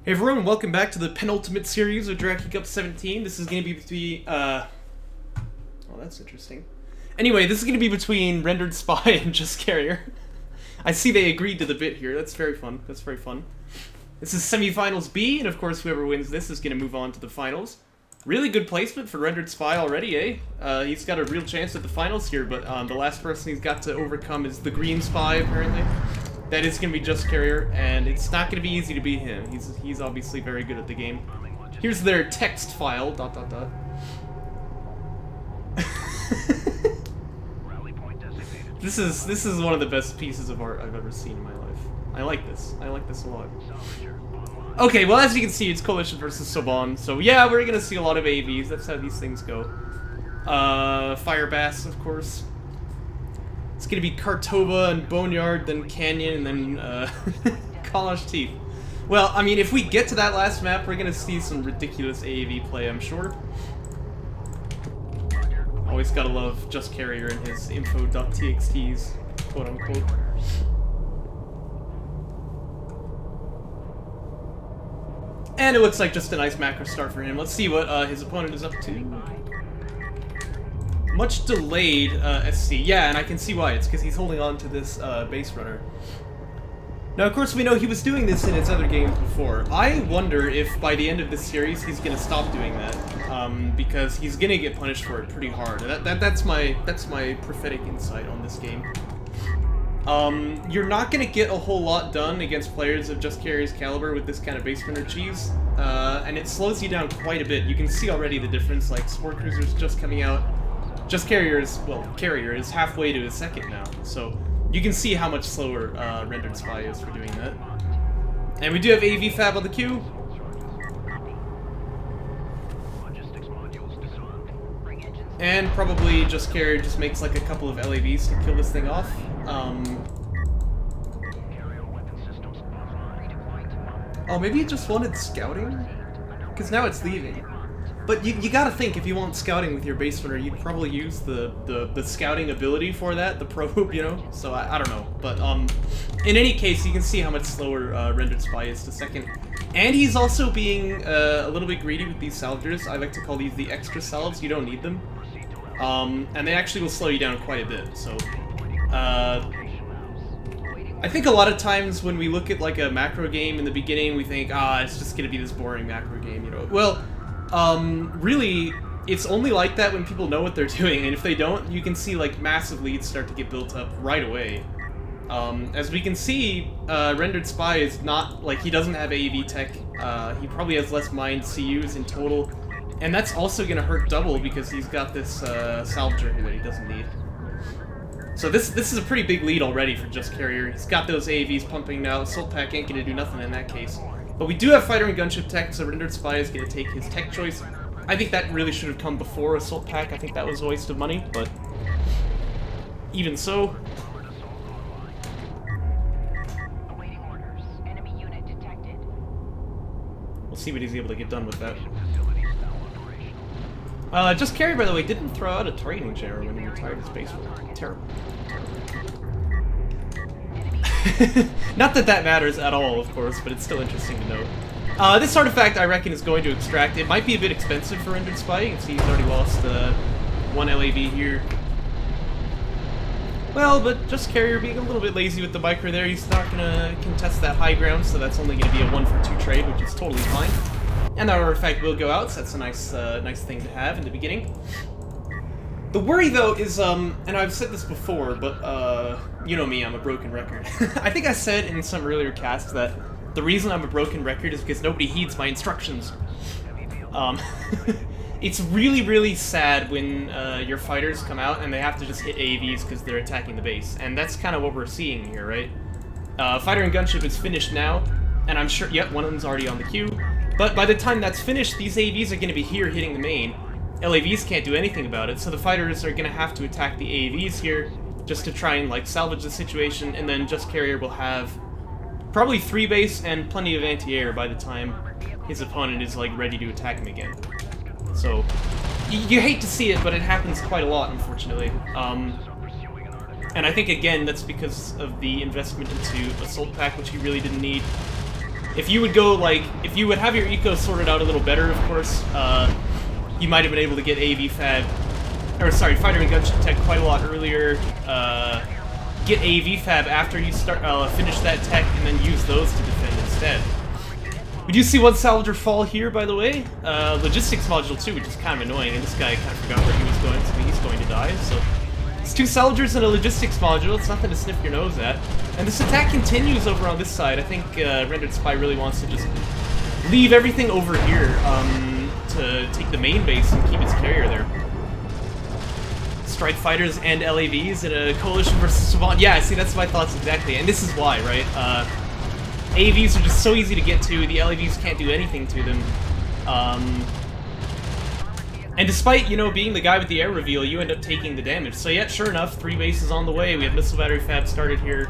Hey everyone, welcome back to the penultimate series of Jaraci Cup 17. This is going to be between, oh, that's interesting. Anyway, this is going to be between RenderedSpy and Just Carrier. I see they agreed to the bit here. That's very fun. That's very fun. This is Semifinals B, and of course whoever wins this is going to move on to the finals. Really good placement for RenderedSpy already, eh? He's got a real chance at the finals here, but the last person he's got to overcome is the green spy, apparently. That is going to be Just Carrier, and it's not going to be easy to beat him. He's obviously very good at the game. Here's their text file, ... This is one of the best pieces of art I've ever seen in my life. I like this. I like this a lot. Okay, well as you can see, it's Coalition versus Soban. So yeah, we're going to see a lot of AVs. That's how these things go. Fire Bass, of course. It's gonna be Kartova and Boneyard, then Canyon, and then Kalash Teeth. Well, I mean, if we get to that last map, we're gonna see some ridiculous AAV play, I'm sure. Always gotta love Just Carrier and his info.txt's, quote unquote. And it looks like just a nice macro start for him. Let's see what his opponent is up to. Much delayed SC. Yeah, and I can see why. It's because he's holding on to this base runner. Now, of course, we know he was doing this in his other games before. I wonder if by the end of this series he's going to stop doing that, because he's going to get punished for it pretty hard. That's my prophetic insight on this game. You're not going to get a whole lot done against players of Just Carrier's caliber with this kind of base runner cheese, and it slows you down quite a bit. You can see already the difference, like Sport Cruiser's just coming out. Just Carrier is halfway to his second now, so you can see how much slower RenderedSpy is for doing that. And we do have AV Fab on the queue. And probably Just Carrier just makes like a couple of LAVs to kill this thing off. Oh, maybe he just wanted scouting? Because now it's leaving. But you gotta think, if you want scouting with your base runner, you'd probably use the scouting ability for that, the probe, you know? So I don't know. But in any case, you can see how much slower RenderedSpy is to second. And he's also being a little bit greedy with these salvagers. I like to call these the extra salves. You don't need them. And they actually will slow you down quite a bit. So I think a lot of times when we look at like a macro game in the beginning, we think, it's just gonna be this boring macro game, you know? Well, really, it's only like that when people know what they're doing, and if they don't, you can see, like, massive leads start to get built up right away. As we can see, RenderedSpy is not, like, he doesn't have AEV tech, he probably has less mined CUs in total, and that's also gonna hurt double because he's got this, salvager here that he doesn't need. So this is a pretty big lead already for Just Carrier. He's got those AEVs pumping now. Assault Pack ain't gonna do nothing in that case. But we do have Fighter and Gunship tech, so RenderedSpy is going to take his tech choice. I think that really should have come before Assault Pack. I think that was a waste of money, but even so. We'll see what he's able to get done with that. Just Carrier, by the way, didn't throw out a training generator when he retired his base runner. Terrible. Not that that matters at all, of course, but it's still interesting to note. This artifact, I reckon, is going to extract. It might be a bit expensive for RenderedSpy. You can see he's already lost one LAV here. Well, but Just Carrier being a little bit lazy with the micro there, he's not going to contest that high ground, so that's only going to be a 1-for-2 trade, which is totally fine. And that artifact will go out, so that's a nice thing to have in the beginning. The worry, though, is, and I've said this before, but, you know me, I'm a broken record. I think I said in some earlier cast that the reason I'm a broken record is because nobody heeds my instructions. It's really, really sad when your fighters come out and they have to just hit AVs because they're attacking the base, and that's kind of what we're seeing here, right? Fighter and Gunship is finished now, and I'm sure, yep, one of them's already on the queue, but by the time that's finished, these AVs are going to be here hitting the main. LAVs can't do anything about it, so the fighters are going to have to attack the AAVs here just to try and, like, salvage the situation, and then Just Carrier will have probably 3 base and plenty of anti-air by the time his opponent is, like, ready to attack him again. So, you hate to see it, but it happens quite a lot, unfortunately. And I think, again, that's because of the investment into Assault Pack, which he really didn't need. If you would go, like, if you would have your eco sorted out a little better, of course, you might have been able to get AV Fab, or sorry, Fighter and Gunship Tech quite a lot earlier, get AV Fab after you start, finish that tech, and then use those to defend instead. We do see one Salvager fall here, by the way. Logistics module too, which is kind of annoying, and this guy kind of forgot where he was going, so he's going to die, so... It's 2 Salvagers and a logistics module, it's nothing to sniff your nose at. And this attack continues over on this side. I think RenderedSpy really wants to just leave everything over here to take the main base and keep its carrier there. Strike Fighters and LAVs in a coalition versus Savant. Yeah, see, that's my thoughts exactly, and this is why, right? AVs are just so easy to get to, the LAVs can't do anything to them. And despite, you know, being the guy with the air reveal, you end up taking the damage. So yeah, sure enough, 3 bases on the way. We have Missile Battery Fab started here.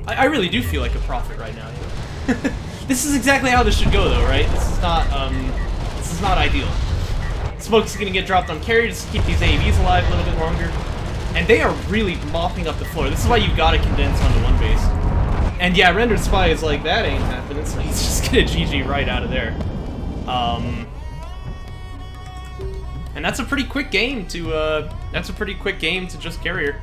I really do feel like a prophet right now. You know? This is exactly how this should go, though, right? This is not ideal. Smoke's gonna get dropped on carry just to keep these AVs alive a little bit longer. And they are really mopping up the floor. This is why you've got to condense onto 1 base. And yeah, RenderedSpy is like, that ain't happening, so he's just gonna GG right out of there. And that's a pretty quick game to, just carrier.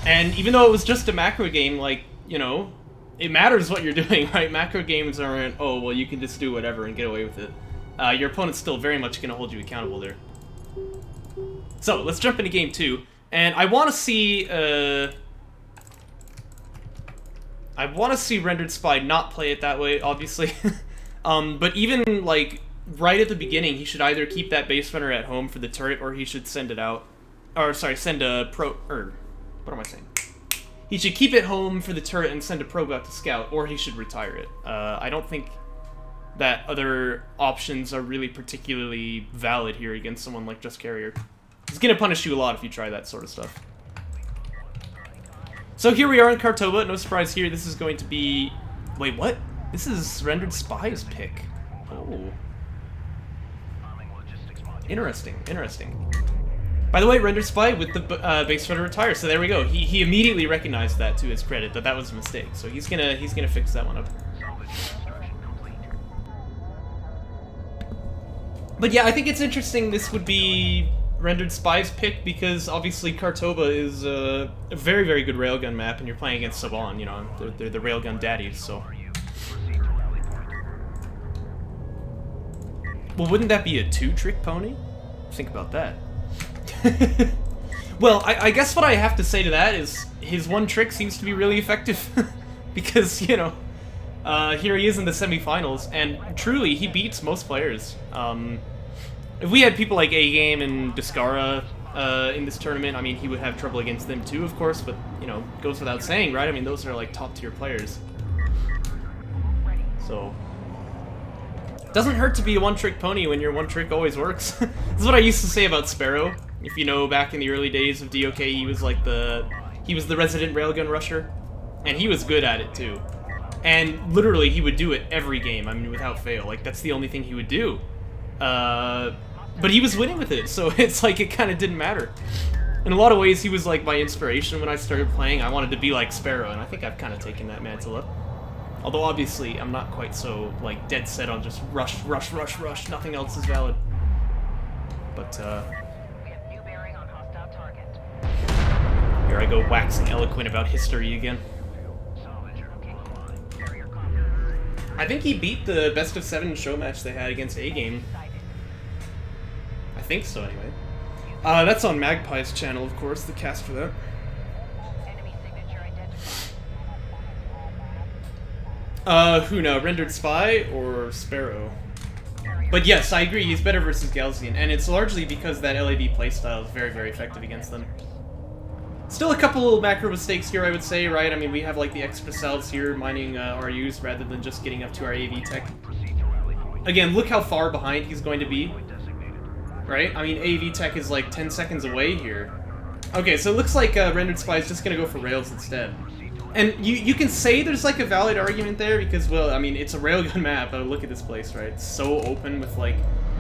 And even though it was just a macro game, like, you know, it matters what you're doing, right? Macro games aren't, oh, well, you can just do whatever and get away with it. Your opponent's still very much going to hold you accountable there. So, let's jump into game 2. And I want to see, RenderedSpy not play it that way, obviously. But even, like, right at the beginning, he should either keep that base runner at home for the turret, or he should send it out. Or, sorry, send a what am I saying? He should keep it home for the turret and send a probe out to scout, or he should retire it. I don't think that other options are really particularly valid here against someone like Just Carrier. He's gonna punish you a lot if you try that sort of stuff. So here we are in Kartoba, no surprise here, this is going to be... Wait, what? This is RenderedSpy's pick. Oh. Interesting, interesting. By the way, RenderedSpy with the base runner retire, so there we go. He immediately recognized that to his credit, that was a mistake. So he's gonna fix that one up. But yeah, I think it's interesting this would be RenderedSpy's pick, because obviously Kartoba is a very, very good railgun map, and you're playing against Saban, you know, they're the railgun daddies, so... Well, wouldn't that be a 2-trick pony? Think about that. Well, I guess what I have to say to that is his 1 trick seems to be really effective. Because, you know, here he is in the semifinals, and truly, he beats most players. If we had people like A-Game and Discara in this tournament, I mean, he would have trouble against them too, of course, but, you know, goes without saying, right? I mean, those are, like, top-tier players. So... Doesn't hurt to be a 1-trick pony when your 1 trick always works. This is what I used to say about Sparrow. If you know, back in the early days of DOK, he was like he was the resident railgun rusher, and he was good at it too. And literally, he would do it every game. I mean, without fail. Like, that's the only thing he would do. But he was winning with it, so it's like it kind of didn't matter. In a lot of ways, he was like my inspiration when I started playing. I wanted to be like Sparrow, and I think I've kind of taken that mantle up. Although, obviously, I'm not quite so, like, dead set on just rush, rush, rush, rush, nothing else is valid. But, here I go waxing eloquent about history again. I think he beat the best of 7 show match they had against A-Game. I think so, anyway. That's on Magpie's channel, of course, the cast for that. Who now? RenderedSpy or Sparrow? But yes, I agree, he's better versus Galzian, and it's largely because that LAV playstyle is very, very effective against them. Still a couple macro mistakes here, I would say, right? I mean, we have, like, the extra cells here mining RUs rather than just getting up to our AV tech. Again, look how far behind he's going to be, right? I mean, AV tech is, like, 10 seconds away here. Okay, so it looks like RenderedSpy is just going to go for rails instead. And you can say there's, like, a valid argument there, because, well, I mean, it's a railgun map, but look at this place, right? It's so open with, like,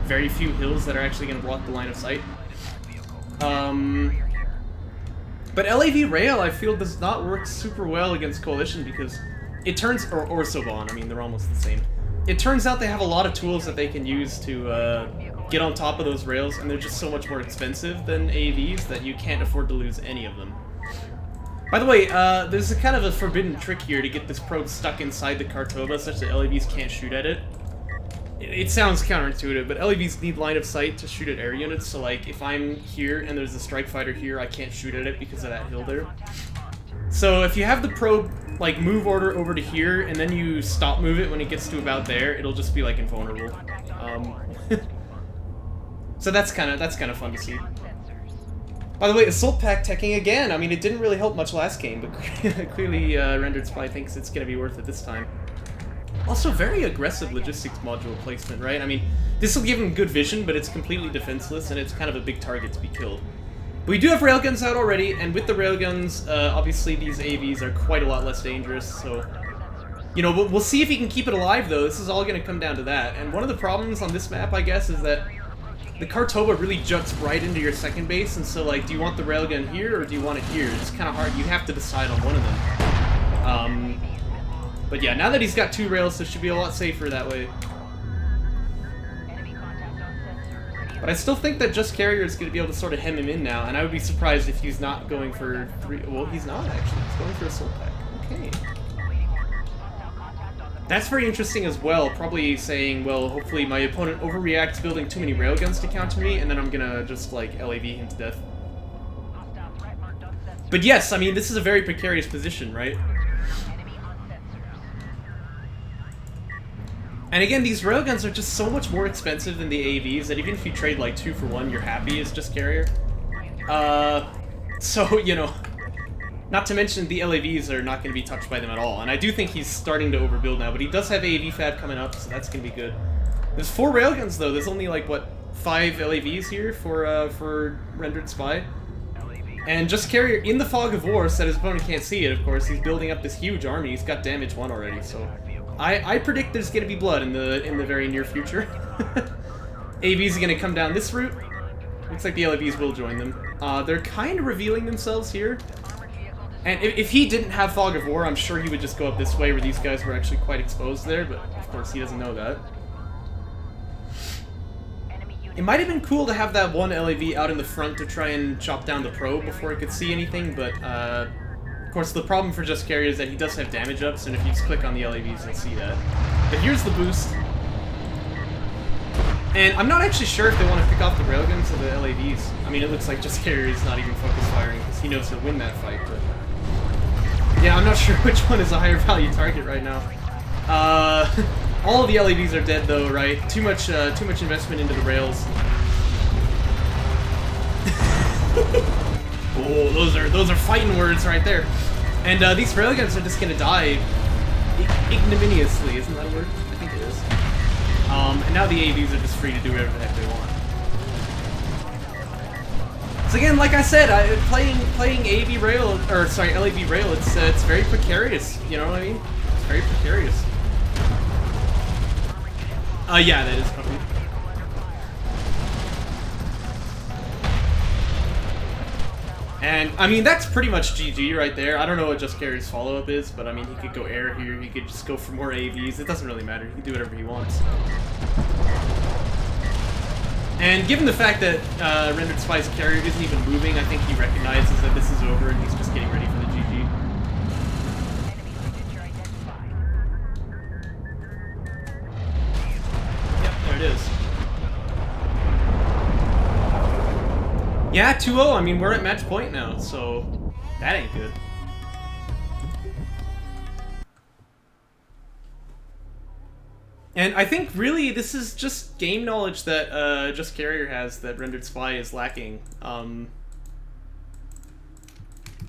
very few hills that are actually going to block the line of sight. But LAV Rail, I feel, does not work super well against Coalition, because it turns, or Soban, I mean, they're almost the same. It turns out they have a lot of tools that they can use to get on top of those rails, and they're just so much more expensive than AVs that you can't afford to lose any of them. By the way, there's a kind of a forbidden trick here to get this probe stuck inside the Kartova such that LAVs can't shoot at it. It sounds counterintuitive, but LAVs need line of sight to shoot at air units, so like, if I'm here and there's a strike fighter here, I can't shoot at it because of that hill there. So if you have the probe, like, move order over to here, and then you stop move it when it gets to about there, it'll just be, like, invulnerable. So that's kind of fun to see. By the way, Assault Pack teching again. I mean, it didn't really help much last game, but clearly RenderedSpy thinks it's going to be worth it this time. Also, very aggressive logistics module placement, right? I mean, this will give him good vision, but it's completely defenseless, and it's kind of a big target to be killed. But we do have railguns out already, and with the railguns, obviously these AVs are quite a lot less dangerous, so... You know, we'll see if he can keep it alive, though. This is all going to come down to that. And one of the problems on this map, I guess, is that the Kartova really juts right into your second base, and so, like, do you want the railgun here, or do you want it here? It's kind of hard. You have to decide on one of them. But yeah, now that he's got 2 rails, it should be a lot safer that way. But I still think that Just Carrier is going to be able to sort of hem him in now, and I would be surprised if he's not going for 3... Well, he's not, actually. He's going for Assault Pack. Okay. That's very interesting as well, probably saying, well, hopefully my opponent overreacts building too many railguns to counter me, and then I'm gonna just, like, LAV him to death. But yes, I mean, this is a very precarious position, right? And again, these railguns are just so much more expensive than the AVs that even if you trade, like, 2 for 1, you're happy as Just Carrier. So, you know... Not to mention, the LAVs are not going to be touched by them at all. And I do think he's starting to overbuild now, but he does have AV Fab coming up, so that's going to be good. There's 4 railguns, though. There's only, like, what, 5 LAVs here for RenderedSpy. And Just Carrier, in the fog of war, so that his opponent can't see it, of course, he's building up this huge army. He's got damage 1 already, so... I predict there's going to be blood in the very near future. AVs are going to come down this route. Looks like the LAVs will join them. They're kind of revealing themselves here. And if he didn't have Fog of War, I'm sure he would just go up this way where these guys were actually quite exposed there, but of course he doesn't know that. It might have been cool to have that one LAV out in the front to try and chop down the probe before it could see anything, but of course the problem for Just Carrier is that he does have damage ups, and if you just click on the LAVs, you'll see that. But here's the boost. And I'm not actually sure if they want to pick off the railguns or the LAVs. I mean, it looks like Just Carrier is not even focus firing because he knows he'll win that fight, but... Yeah, I'm not sure which one is a higher value target right now. All of the LAVs are dead though, right? Too much investment into the rails. Oh, those are fighting words right there. And these railguns are just gonna die ignominiously, isn't that a word? I think it is. And now the AVs are just free to do whatever the heck they want. So again, like I said, playing AV rail, or sorry, LAV rail, it's very precarious. You know what I mean? It's very precarious. Yeah, that is probably. And I mean, that's pretty much GG right there. I don't know what Just Carrier's follow-up is, but I mean, he could go air here. He could just go for more AVs. It doesn't really matter. He can do whatever he wants. And given the fact that RenderedSpy's carrier isn't even moving, I think he recognizes that this is over and he's just getting ready for the GG. Yep, there it is. Yeah, 2-0. I mean, we're at match point now, so that ain't good. And I think, really, this is just game knowledge that Just Carrier has that RenderedSpy is lacking.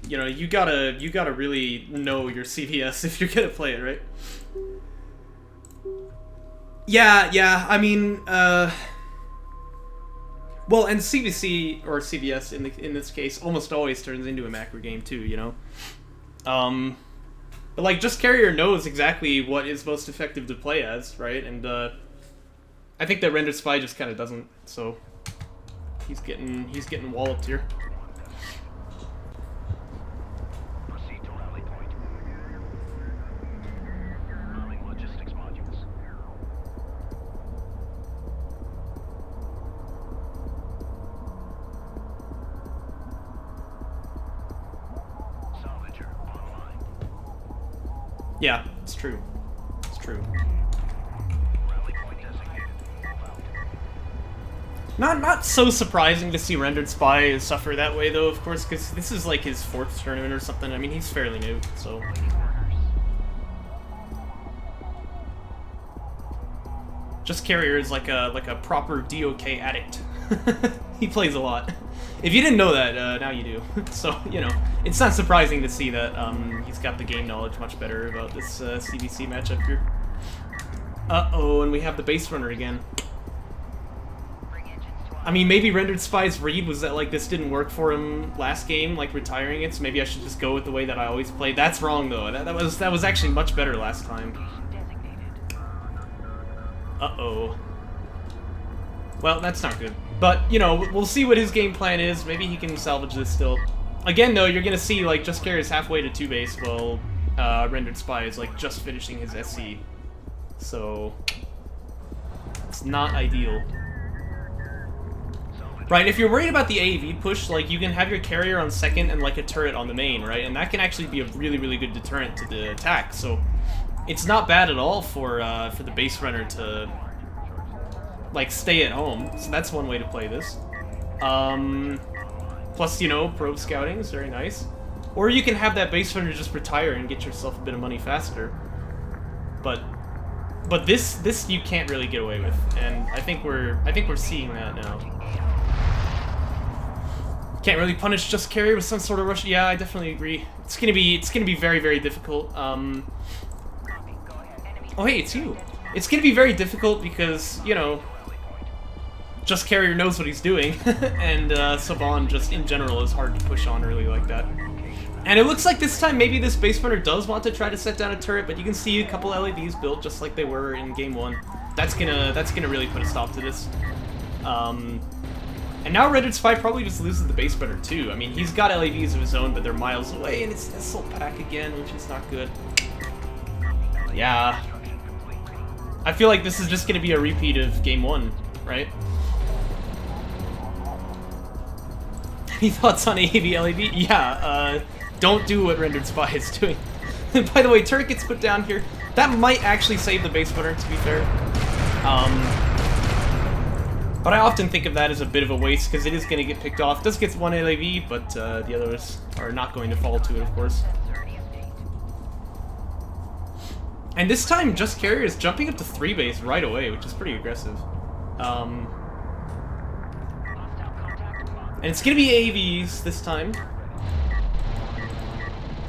You know, you gotta really know your CVS if you're gonna play it, right? Yeah. I mean, well, and CVC or CVS in this case almost always turns into a macro game too. You know. But, like, Just Carrier knows exactly what is most effective to play as, right? And, I think that RenderedSpy just kind of doesn't, so he's getting walloped here. Yeah, it's true. It's true. Not so surprising to see RenderedSpy suffer that way, though, of course, because this is like his 4th tournament or something. I mean, he's fairly new, so... Just Carrier is like a proper DOK addict. He plays a lot. If you didn't know that, now you do. So, you know, it's not surprising to see that he's got the game knowledge much better about this CBC matchup here. Uh-oh, and we have the base runner again. I mean, maybe RenderedSpy's read was that, like, this didn't work for him last game, like, retiring it, so maybe I should just go with the way that I always played. That's wrong, though. That was actually much better last time. Uh-oh. Well, that's not good. But, you know, we'll see what his game plan is. Maybe he can salvage this still. Again, though, you're gonna see, like, Just Carry is halfway to 2-base, while RenderedSpy is, like, just finishing his SC. So... it's not ideal. Right, if you're worried about the AAV push, like, you can have your carrier on second and, like, a turret on the main, right? And that can actually be a really, really good deterrent to the attack, so... it's not bad at all for the base runner to, like, stay at home. So that's one way to play this. Plus, you know, probe scouting is very nice. Or you can have that base runner just retire and get yourself a bit of money faster. But this you can't really get away with, and I think we're seeing that now. Can't really punish Just Carry with some sort of rush. Yeah, I definitely agree. It's gonna be very, very difficult. Oh, hey, it's you. It's gonna be very difficult because, you know, Just Carrier knows what he's doing, and Saban just in general is hard to push on really like that. And it looks like this time maybe this base runner does want to try to set down a turret, but you can see a couple LAVs built just like they were in game 1. That's gonna really put a stop to this. And now RenderedSpy probably just loses the base runner too. I mean, he's got LAVs of his own, but they're miles away, and it's Assault Pack again, which is not good. Yeah. I feel like this is just gonna be a repeat of game 1, right? Any thoughts on AV LAV? Yeah, don't do what RenderedSpy is doing. By the way, turret gets put down here. That might actually save the base runner, to be fair. But I often think of that as a bit of a waste, because it is going to get picked off. It does get one LAV, but the others are not going to fall to it, of course. And this time, Just Carrier is jumping up to 3 base right away, which is pretty aggressive. And it's going to be AVs this time.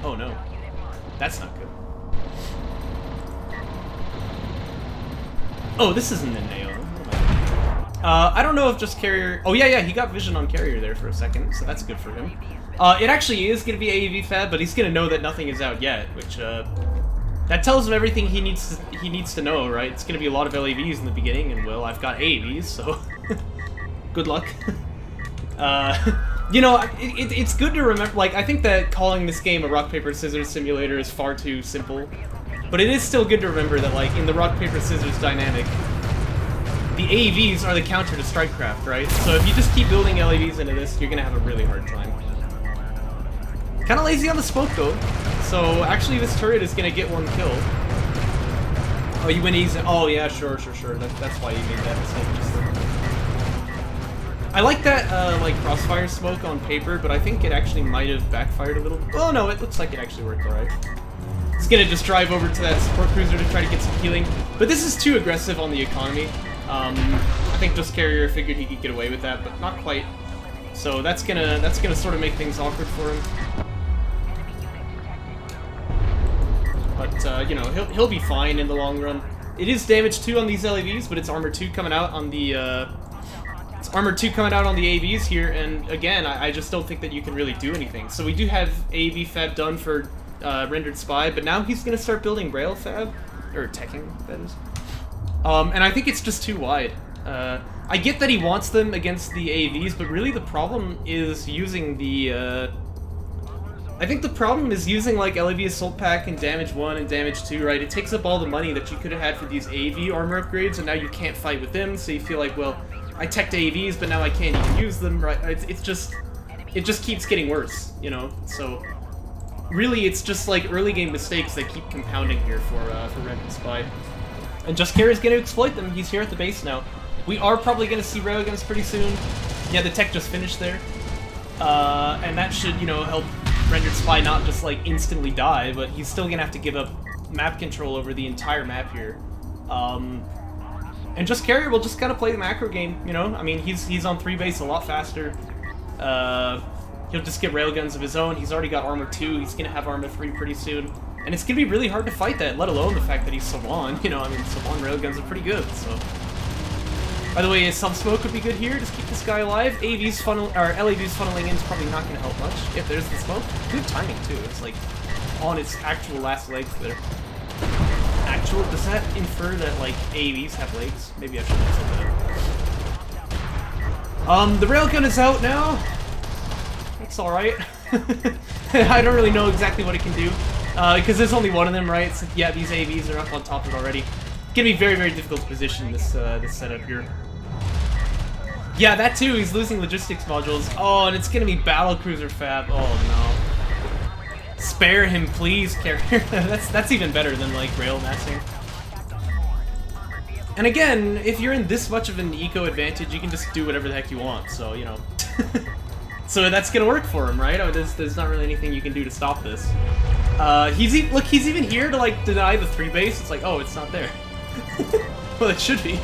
Oh no. That's not good. Oh, this isn't an AO. I don't know if Just Carrier... oh, yeah, he got vision on Carrier there for a second, so that's good for him. It actually is going to be AAV Fab, but he's going to know that nothing is out yet, which, that tells him everything he needs to know, right? It's going to be a lot of LAVs in the beginning, and, well, I've got AAVs, so... good luck. You know, it's good to remember... like, I think that calling this game a rock, paper, scissors simulator is far too simple. But it is still good to remember that, like, in the rock, paper, scissors dynamic, the AAVs are the counter to Strikecraft, right? So if you just keep building LAVs into this, you're gonna have a really hard time. Kinda lazy on the smoke, though. So actually this turret is gonna get 1 kill. Oh, you went easy. Oh, yeah, sure. That's why you made that mistake. I like that, like, crossfire smoke on paper, but I think it actually might have backfired a little. Oh, no, it looks like it actually worked alright. It's gonna just drive over to that support cruiser to try to get some healing. But this is too aggressive on the economy. I think Just Carrier figured he could get away with that, but not quite. So that's gonna sort of make things awkward for him. But you know, he'll be fine in the long run. It is damage 2 on these LAVs, but it's armor 2 coming out on the AVs here. And again, I just don't think that you can really do anything. So we do have AV Fab done for RenderedSpy, but now he's gonna start building Rail Fab, or teching, that is. And I think it's just too wide. I get that he wants them against the AVs, but really the problem is using the, I think the problem is using, like, LAV Assault Pack and Damage 1 and Damage 2, right? It takes up all the money that you could have had for these AV armor upgrades, and now you can't fight with them, so you feel like, well, I teched AVs, but now I can't even use them, right? It just keeps getting worse, you know? So, really, it's just like early game mistakes that keep compounding here for RenderedSpy. And Just Care is going to exploit them. He's here at the base now. We are probably going to see railguns pretty soon. Yeah, the tech just finished there. And that should, you know, help RenderedSpy not just, like, instantly die, but he's still going to have to give up map control over the entire map here. And Just Carrier will just kind of play the macro game, you know? I mean, he's on 3 base a lot faster. He'll just get railguns of his own. He's already got armor 2. He's going to have armor 3 pretty soon. And it's going to be really hard to fight that, let alone the fact that he's Sawan. You know, I mean, Sawan railguns are pretty good, so... By the way, some smoke would be good here. Just keep this guy alive. LAVs funneling in is probably not going to help much. If there's the smoke. Good timing, too. It's, like, on its actual last legs there. Actual? Does that infer that, like, AVs have legs? Maybe I should have said that. The railgun is out now. It's alright. I don't really know exactly what it can do. Because there's only one of them, right? So, yeah, these AVs are up on top of it already. It's gonna be very, very difficult to position this setup here. Yeah, that too. He's losing logistics modules. Oh, and it's gonna be battlecruiser fab. Oh no. Spare him, please, Carrier. that's even better than like rail massing. And again, if you're in this much of an eco advantage, you can just do whatever the heck you want. So you know. So that's gonna work for him, right? Oh, there's not really anything you can do to stop this. He's even here to like deny the 3 base. It's like, oh, it's not there. Well, it should be.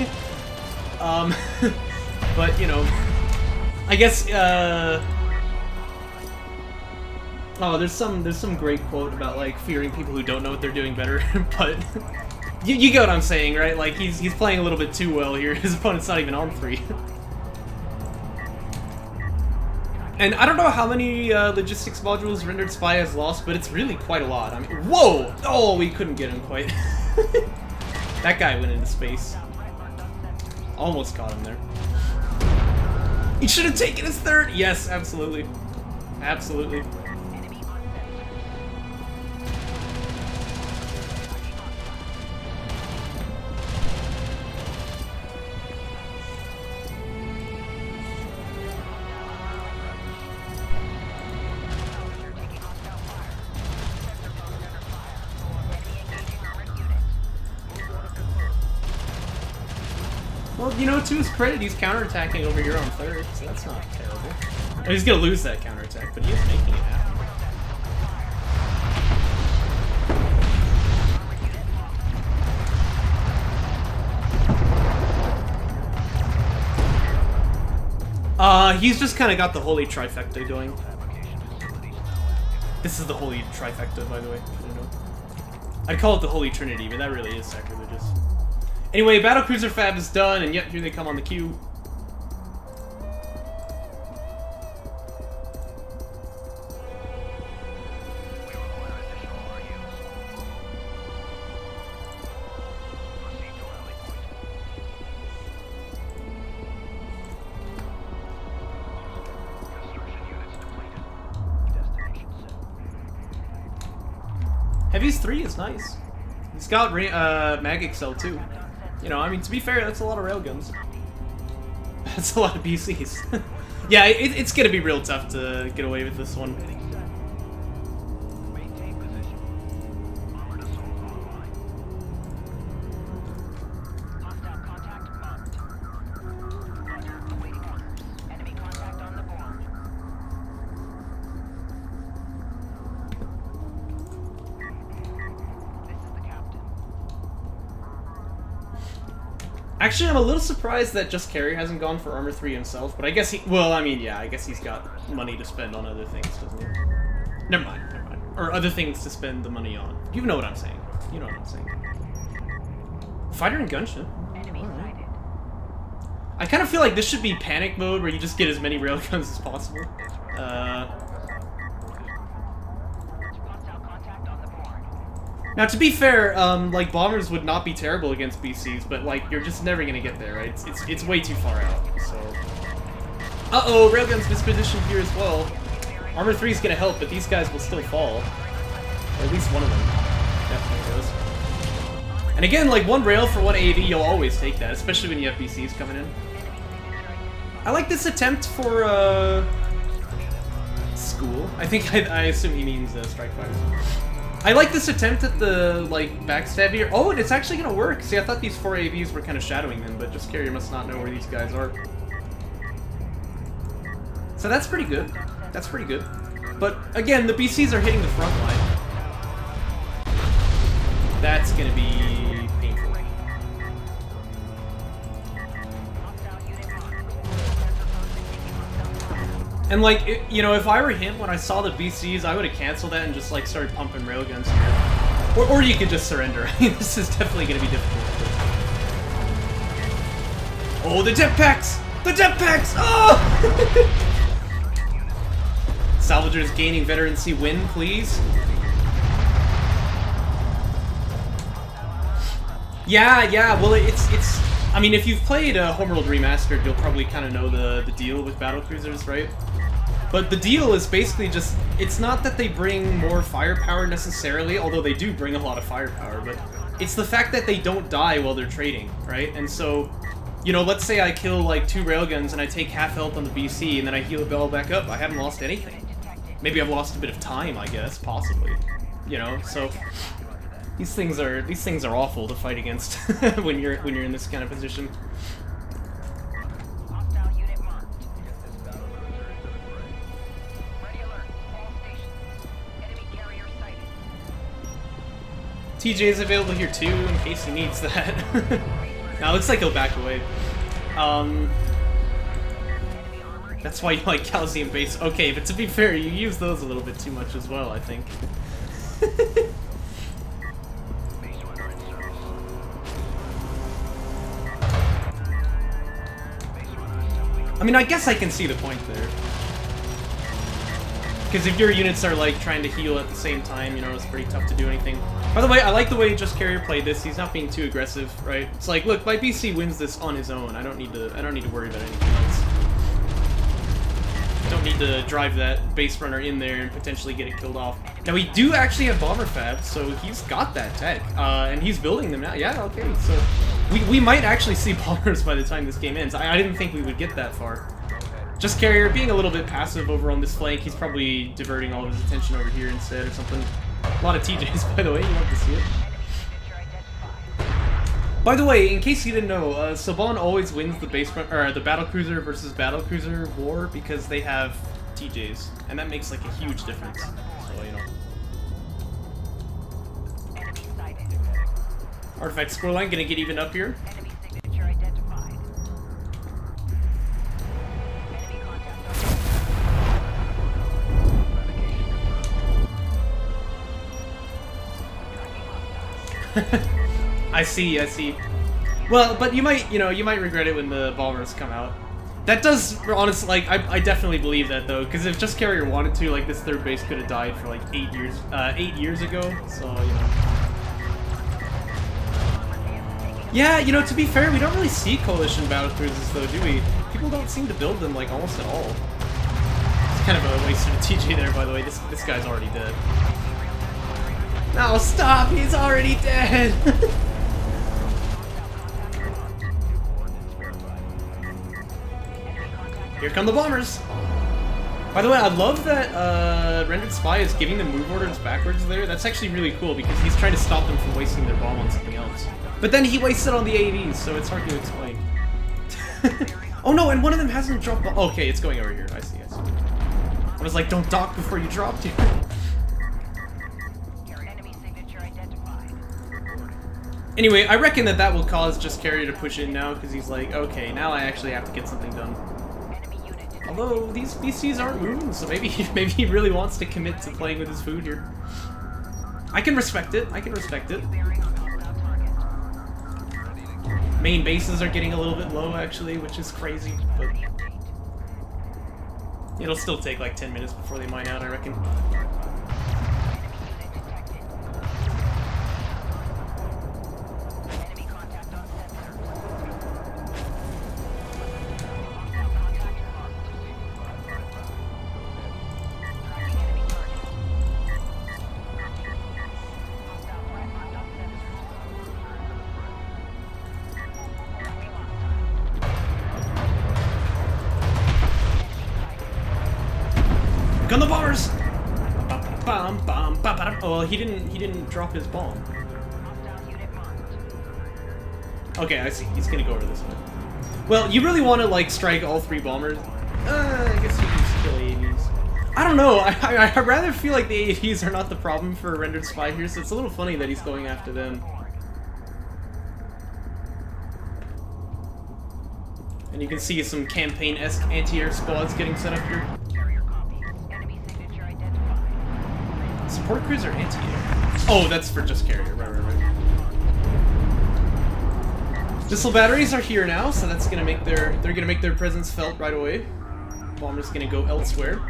But you know, I guess. Oh, there's some great quote about like fearing people who don't know what they're doing better. But you get what I'm saying, right? Like he's playing a little bit too well here. His opponent's not even on 3. And I don't know how many logistics modules RenderedSpy has lost, but it's really quite a lot. I mean, whoa! Oh, we couldn't get him quite. That guy went into space. Almost caught him there. He should have taken his 3rd! Yes, absolutely. Absolutely. Well, you know, to his credit, he's counterattacking over here on 3rd, so that's not terrible. And he's gonna lose that counterattack, but he is making it happen. He's just kind of got the holy trifecta going. This is the holy trifecta, by the way. I don't know. I'd call it the holy trinity, but that really is sacrilegious. Anyway, battlecruiser fab is done, and yet here they come on the queue. Heavy's 3 is nice. He's got Mag Excel too. You know, I mean, to be fair, that's a lot of railguns. That's a lot of BCs. Yeah, it's gonna be real tough to get away with this one. Actually, I'm a little surprised that Just Carry hasn't gone for Armor 3 himself, but I guess he... Well, I mean, yeah, I guess he's got money to spend on other things, doesn't he? Never mind. Or other things to spend the money on. You know what I'm saying. You know what I'm saying. Fighter and gunship. Right. I kind of feel like this should be panic mode, where you just get as many railguns as possible. Now, to be fair, like, bombers would not be terrible against BCs, but, like, you're just never gonna get there, right? It's way too far out, so... Uh-oh, railgun's mispositioned here as well. Armor 3 is gonna help, but these guys will still fall. Or at least one of them definitely does. And again, like, one rail for one AV, you'll always take that, especially when you have BCs coming in. I like this attempt for, school. I think I assume he means strike fighters. I like this attempt at the like backstab here. Oh, and it's actually gonna work. See, I thought these 4 AVs were kind of shadowing them, but Just Carrier must not know where these guys are. So that's pretty good. That's pretty good. But again, the BCs are hitting the front line. That's gonna be painful. And like, you know, if I were him when I saw the BCs, I would have canceled that and just like started pumping railguns here. Or you could just surrender. I mean, this is definitely gonna be difficult. Oh, the jetpacks! The jetpacks! Oh! Salvagers gaining veterancy win, please. Yeah, well, it's I mean, if you've played Homeworld Remastered, you'll probably kind of know the deal with battlecruisers, right? But the deal is basically just, it's not that they bring more firepower necessarily, although they do bring a lot of firepower, but it's the fact that they don't die while they're trading, right? And so, you know, let's say I kill like 2 railguns and I take half health on the BC and then I heal it all back up. I haven't lost anything. Maybe I've lost a bit of time, I guess, possibly. You know, so these things are awful to fight against when you're in this kind of position. TJ is available here too, in case he needs that. Now, it looks like he'll back away. That's why you like Calcium base. Okay, but to be fair, you use those a little bit too much as well, I think. I mean, I guess I can see the point there. Because if your units are like trying to heal at the same time, you know, it's pretty tough to do anything. By the way, I like the way Just Carrier played this. He's not being too aggressive, right? It's like, look, my BC wins this on his own. I don't need to worry about anything else. Don't need to drive that base runner in there and potentially get it killed off. Now we do actually have bomber fab, so he's got that tech, and he's building them now. Yeah, okay, so we might actually see bombers by the time this game ends. I didn't think we would get that far. Just Carrier being a little bit passive over on this flank. He's probably diverting all of his attention over here instead or something. A lot of TJs, by the way. You love to see it. By the way, in case you didn't know, Saban always wins the the battlecruiser versus battlecruiser war because they have TJs, and that makes like a huge difference. So you know. Artifact scoreline gonna get even up here. I see. Well, but you might regret it when the bombers come out. That does, honestly, like, I definitely believe that, though, because if Just Carrier wanted to, like, this third base could have died for, like, 8 years ago, so, you know. Yeah, you know, to be fair, we don't really see Coalition battlecruisers, though, do we? People don't seem to build them, like, almost at all. It's kind of a waste of a TJ there, by the way. This guy's already dead. No, stop! He's already dead! Here come the bombers! By the way, I love that RenderedSpy is giving them move orders backwards there. That's actually really cool because he's trying to stop them from wasting their bomb on something else. But then he wastes it on the AVs, so it's hard to explain. Oh no, and one of them hasn't dropped. Okay, it's going over here. I see. I was like, don't dock before you dropped here. Anyway, I reckon that will cause Just Carrier to push in now, because he's like, okay, now I actually have to get something done. Although, these BCs aren't moving, so maybe he really wants to commit to playing with his food here. I can respect it, Main bases are getting a little bit low, actually, which is crazy, but it'll still take like 10 minutes before they mine out, I reckon. Gun the bombers! Oh, well, he didn't drop his bomb. Okay, I see. He's gonna go over this way. Well, you really want to, like, strike all 3 bombers. I guess you can just kill AAVs. I don't know. I rather feel like the AAVs are not the problem for RenderedSpy here, so it's a little funny that he's going after them. And you can see some campaign-esque anti-air squads getting set up here. Support cruiser anti-air. Oh, that's for just carrier. Right. Missile batteries are here now, so that's gonna make they're gonna make their presence felt right away. Bomber's gonna go elsewhere.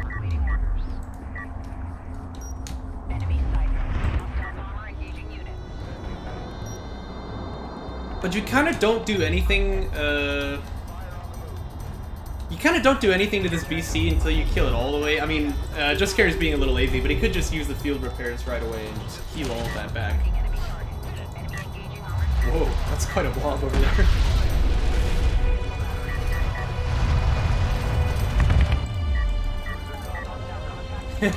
But you kind of don't do anything. You kind of don't do anything to this BC until you kill it all the way. I mean, Just Carrier's being a little lazy, but he could just use the field repairs right away and just heal all of that back. Whoa, that's quite a blob over there.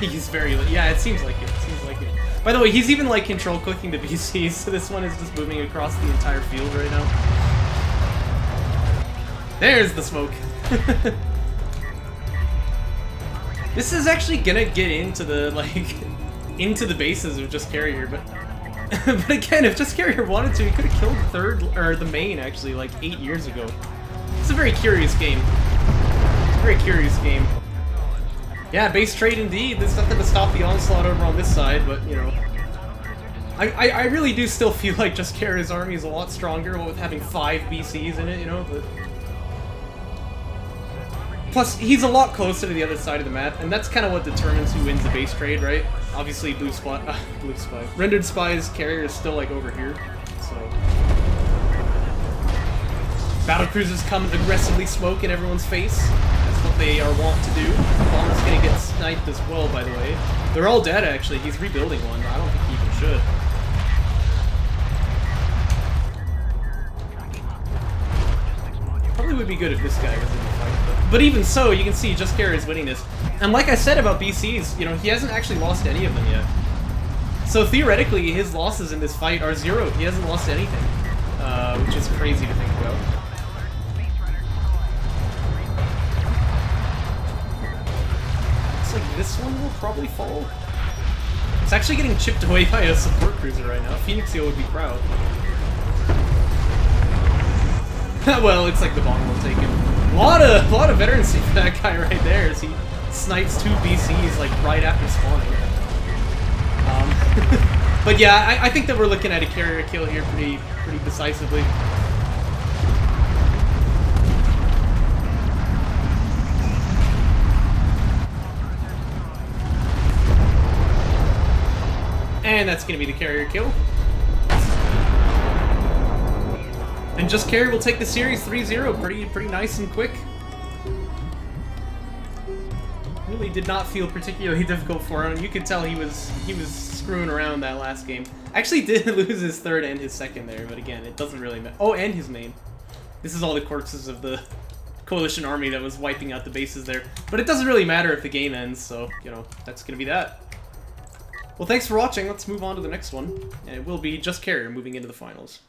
He's very... Yeah, it seems like it. It seems like it. By the way, he's even, like, control clicking the BCs, so this one is just moving across the entire field right now. There's the smoke. This is actually gonna get into the, like, into the bases of Just Carrier, but... but again, if Just Carrier wanted to, he could have killed the main, actually, like, 8 years ago. It's a very curious game. Very curious game. Yeah, base trade indeed. There's nothing to stop the onslaught over on this side, but, you know... I really do still feel like Just Carrier's army is a lot stronger with having 5 BCs in it, you know, but... Plus, he's a lot closer to the other side of the map, and that's kind of what determines who wins the base trade, right? Obviously, RenderedSpy's carrier is still, like, over here, so... Battlecruisers come aggressively smoke in everyone's face. That's what they are wont to do. Bomber's gonna get sniped as well, by the way. They're all dead, actually. He's rebuilding one. I don't think he even should. Probably would be good if this guy was in the fight. But even so, you can see Just Carrier is winning this. And like I said about BCs, you know, he hasn't actually lost any of them yet. So theoretically, his losses in this fight are 0. He hasn't lost anything. Which is crazy to think about. Looks like this one will probably fall. It's actually getting chipped away by a support cruiser right now. Phoenixio would be proud. Well, looks like the bomber will take him. A lot of veterancy for that guy right there as he snipes 2 BCs like right after spawning. But yeah, I think that we're looking at a carrier kill here pretty decisively. And that's gonna be the carrier kill. And Just Carrier will take the series 3-0 pretty nice and quick. Really did not feel particularly difficult for him. You could tell he was screwing around that last game. Actually did lose his 3rd and his 2nd there, but again, it doesn't really matter. Oh, and his main. This is all the corpses of the coalition army that was wiping out the bases there. But it doesn't really matter if the game ends, so, you know, that's gonna be that. Well, thanks for watching. Let's move on to the next one. And it will be Just Carrier moving into the finals.